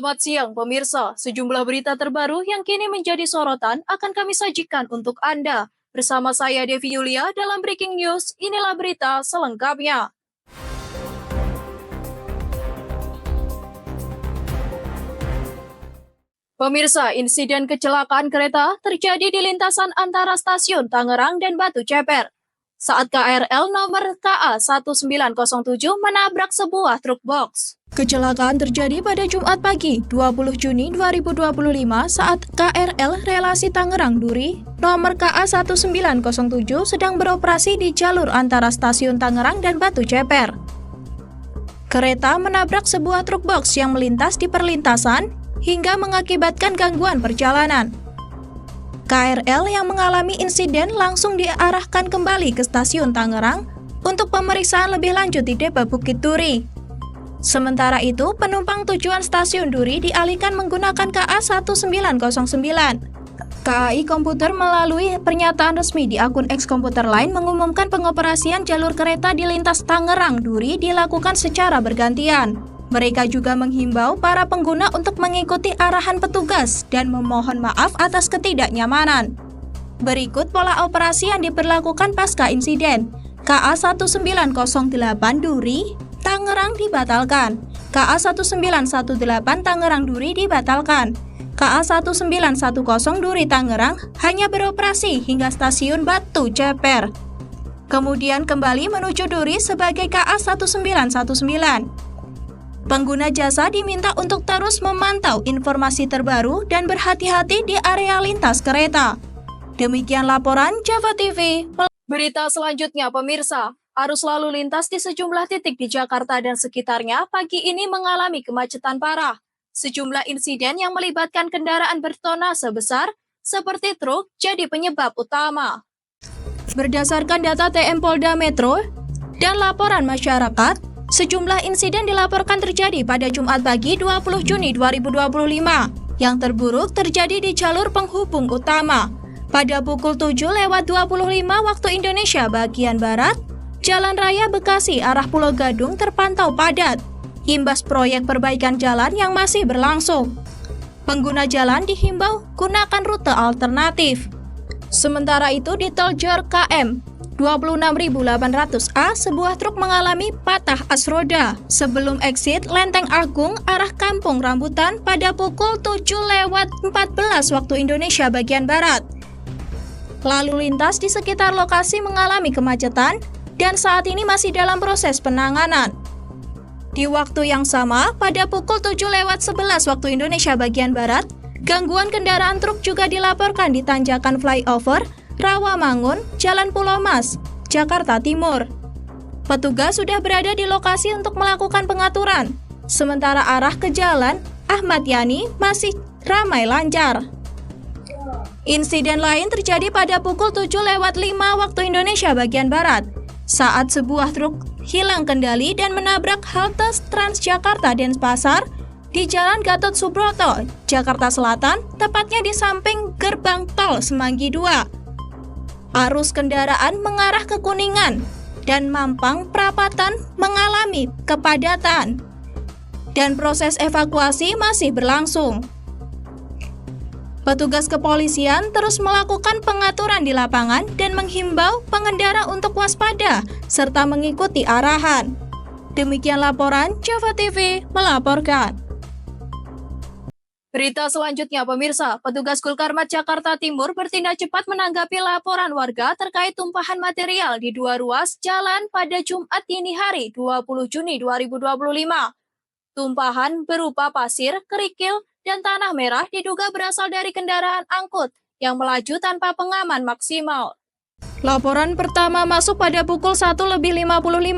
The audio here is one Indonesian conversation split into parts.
Selamat siang pemirsa, sejumlah berita terbaru yang kini menjadi sorotan akan kami sajikan untuk Anda. Bersama saya Devi Yulia dalam Breaking News, inilah berita selengkapnya. Pemirsa, insiden kecelakaan kereta terjadi di lintasan antara stasiun Tangerang dan Batu Ceper saat KRL nomor KA 1907 menabrak sebuah truk box. Kecelakaan terjadi pada Jumat pagi, 20 Juni 2025 saat KRL relasi Tangerang-Duri nomor KA 1907 sedang beroperasi di jalur antara stasiun Tangerang dan Batu Ceper. Kereta menabrak sebuah truk box yang melintas di perlintasan hingga mengakibatkan gangguan perjalanan. KRL yang mengalami insiden langsung diarahkan kembali ke stasiun Tangerang untuk pemeriksaan lebih lanjut di Depo Bukit Duri. Sementara itu, penumpang tujuan stasiun Duri dialihkan menggunakan KA 1909. KAI Komputer melalui pernyataan resmi di akun X Komputer Line mengumumkan pengoperasian jalur kereta di lintas Tangerang-Duri dilakukan secara bergantian. Mereka juga menghimbau para pengguna untuk mengikuti arahan petugas dan memohon maaf atas ketidaknyamanan. Berikut pola operasi yang diberlakukan pasca insiden. KA 1908 Duri, Tangerang dibatalkan. KA 1918 Tangerang Duri dibatalkan. KA 1910 Duri Tangerang hanya beroperasi hingga stasiun Batu Ceper. Kemudian kembali menuju Duri sebagai KA 1919. Pengguna jasa diminta untuk terus memantau informasi terbaru dan berhati-hati di area lintas kereta. Demikian laporan Java TV. Berita selanjutnya pemirsa, arus lalu lintas di sejumlah titik di Jakarta dan sekitarnya pagi ini mengalami kemacetan parah. Sejumlah insiden yang melibatkan kendaraan bertonnase besar seperti truk jadi penyebab utama. Berdasarkan data TM Polda Metro dan laporan masyarakat, sejumlah insiden dilaporkan terjadi pada Jumat pagi 20 Juni 2025. Yang terburuk terjadi di jalur penghubung utama. Pada pukul 7.25 waktu Indonesia bagian Barat, Jalan Raya Bekasi arah Pulau Gadung terpantau padat, imbas proyek perbaikan jalan yang masih berlangsung. Pengguna jalan dihimbau gunakan rute alternatif. Sementara itu di tol Jor KM 26.800A, sebuah truk mengalami patah as roda sebelum exit Lenteng Agung arah Kampung Rambutan pada pukul 7.14 waktu Indonesia bagian Barat. Lalu lintas di sekitar lokasi mengalami kemacetan dan saat ini masih dalam proses penanganan. Di waktu yang sama, pada pukul 7.11 waktu Indonesia bagian Barat, gangguan kendaraan truk juga dilaporkan di tanjakan flyover Rawamangun, Jalan Pulau Mas, Jakarta Timur. Petugas sudah berada di lokasi untuk melakukan pengaturan, sementara arah ke Jalan Ahmad Yani masih ramai lancar. Insiden lain terjadi pada pukul 7.05 waktu Indonesia bagian Barat, saat sebuah truk hilang kendali dan menabrak halte Transjakarta Denpasar di Jalan Gatot Subroto, Jakarta Selatan, tepatnya di samping gerbang tol Semanggi 2. Arus kendaraan mengarah ke Kuningan dan Mampang Prapatan mengalami kepadatan dan proses evakuasi masih berlangsung. Petugas kepolisian terus melakukan pengaturan di lapangan dan menghimbau pengendara untuk waspada serta mengikuti arahan. Demikian laporan Java TV melaporkan. Berita selanjutnya pemirsa, petugas Kulkarmat Jakarta Timur bertindak cepat menanggapi laporan warga terkait tumpahan material di dua ruas jalan pada Jumat dini hari 20 Juni 2025. Tumpahan berupa pasir, kerikil, dan tanah merah diduga berasal dari kendaraan angkut yang melaju tanpa pengaman maksimal. Laporan pertama masuk pada pukul 1.55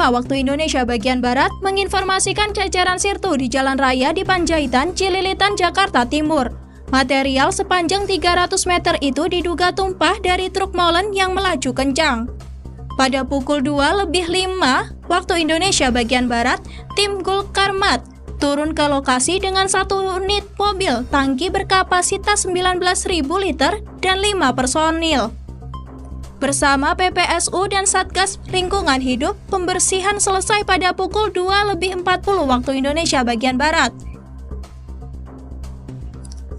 waktu Indonesia bagian Barat menginformasikan jajaran sirtu di Jalan Raya di Panjaitan, Cililitan, Jakarta Timur. Material sepanjang 300 meter itu diduga tumpah dari truk molen yang melaju kencang. Pada pukul 2.05 waktu Indonesia bagian Barat, tim Kulkarmat turun ke lokasi dengan 1 unit mobil tangki berkapasitas 19.000 liter dan 5 personil. Bersama PPSU dan Satgas Lingkungan Hidup, pembersihan selesai pada pukul 2.40 waktu Indonesia bagian Barat.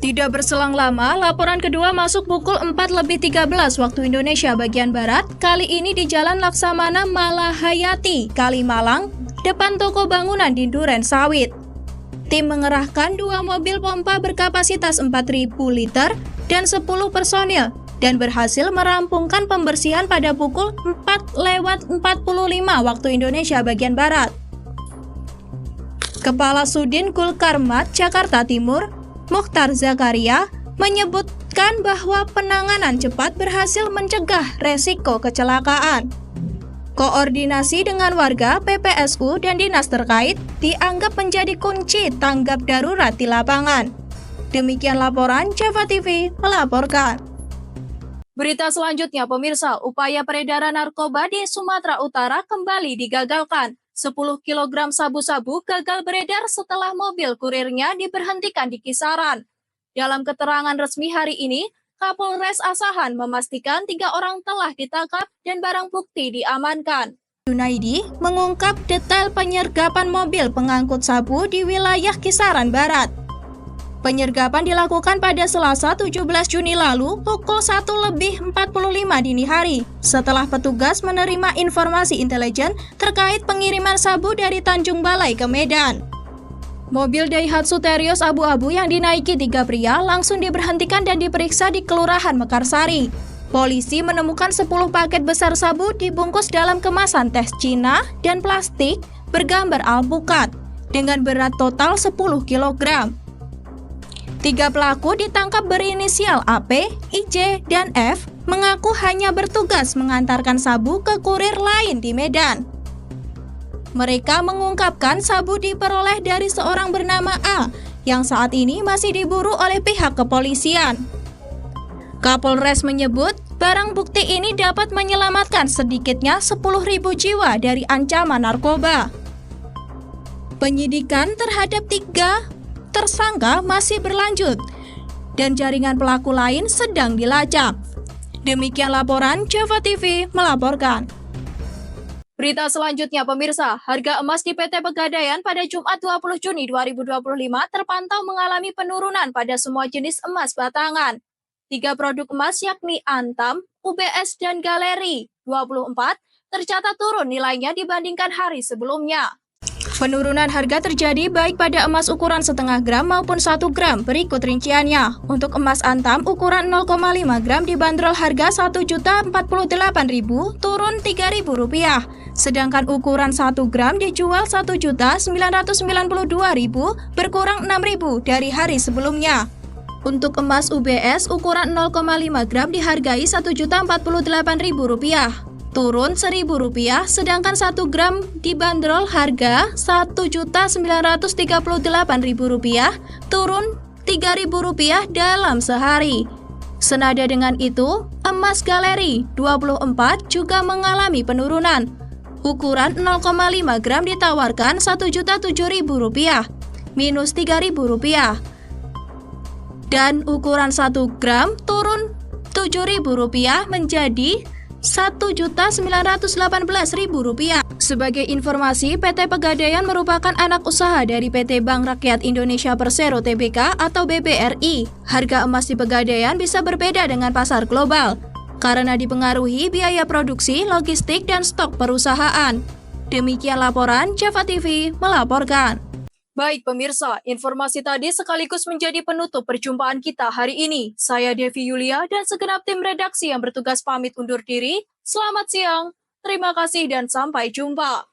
Tidak berselang lama, laporan kedua masuk pukul 4:13 waktu Indonesia bagian Barat, kali ini di Jalan Laksamana Malahayati, Kalimalang, depan toko bangunan di Duren Sawit. Tim mengerahkan 2 mobil pompa berkapasitas 4.000 liter dan 10 personil dan berhasil merampungkan pembersihan pada pukul 4:45 waktu Indonesia bagian Barat. Kepala Sudin Gulkarmat Jakarta Timur, Mukhtar Zakaria, menyebutkan bahwa penanganan cepat berhasil mencegah resiko kecelakaan. Koordinasi dengan warga, PPSU, dan dinas terkait dianggap menjadi kunci tanggap darurat di lapangan. Demikian laporan Java TV melaporkan. Berita selanjutnya, pemirsa, upaya peredaran narkoba di Sumatera Utara kembali digagalkan. 10 kg sabu-sabu gagal beredar setelah mobil kurirnya diberhentikan di kisaran. Dalam keterangan resmi hari ini, Kapolres Asahan memastikan 3 orang telah ditangkap dan barang bukti diamankan. Junaidi mengungkap detail penyergapan mobil pengangkut sabu di wilayah Kisaran Barat. Penyergapan dilakukan pada Selasa 17 Juni lalu pukul 1:45 dini hari setelah petugas menerima informasi intelijen terkait pengiriman sabu dari Tanjung Balai ke Medan. Mobil Daihatsu Terios abu-abu yang dinaiki 3 pria langsung diberhentikan dan diperiksa di Kelurahan Mekarsari. Polisi menemukan 10 paket besar sabu dibungkus dalam kemasan teh Cina dan plastik bergambar alpukat dengan berat total 10 kg. 3 pelaku ditangkap berinisial AP, IJ, dan F mengaku hanya bertugas mengantarkan sabu ke kurir lain di Medan. Mereka mengungkapkan sabu diperoleh dari seorang bernama A yang saat ini masih diburu oleh pihak kepolisian. Kapolres menyebut barang bukti ini dapat menyelamatkan sedikitnya 10.000 jiwa dari ancaman narkoba. Penyidikan terhadap 3 tersangka masih berlanjut dan jaringan pelaku lain sedang dilacak. Demikian laporan Java TV melaporkan. Berita selanjutnya, pemirsa, harga emas di PT Pegadaian pada Jumat 20 Juni 2025 terpantau mengalami penurunan pada semua jenis emas batangan. 3 produk emas yakni Antam, UBS, dan Galeri 24 tercatat turun nilainya dibandingkan hari sebelumnya. Penurunan harga terjadi baik pada emas ukuran setengah gram maupun 1 gram. Berikut rinciannya. Untuk emas Antam ukuran 0,5 gram dibanderol harga Rp1.048.000 turun Rp3.000. Sedangkan ukuran 1 gram dijual Rp1.992.000 berkurang Rp6.000 dari hari sebelumnya. Untuk emas UBS ukuran 0,5 gram dihargai Rp1.048.000. Turun Rp1.000, sedangkan 1 gram dibanderol harga Rp1.938.000, turun Rp3.000 dalam sehari. Senada dengan itu, emas Galeri 24 juga mengalami penurunan. Ukuran 0,5 gram ditawarkan Rp1.007.000, minus Rp3.000. Dan ukuran 1 gram turun Rp7.000 menjadi Rp1.918.000. Sebagai informasi, PT Pegadaian merupakan anak usaha dari PT Bank Rakyat Indonesia Persero Tbk atau BBRI. Harga emas di Pegadaian bisa berbeda dengan pasar global karena dipengaruhi biaya produksi, logistik, dan stok perusahaan. Demikian laporan Java TV melaporkan. Baik pemirsa, informasi tadi sekaligus menjadi penutup perjumpaan kita hari ini. Saya Devi Yulia dan segenap tim redaksi yang bertugas pamit undur diri. Selamat siang, terima kasih dan sampai jumpa.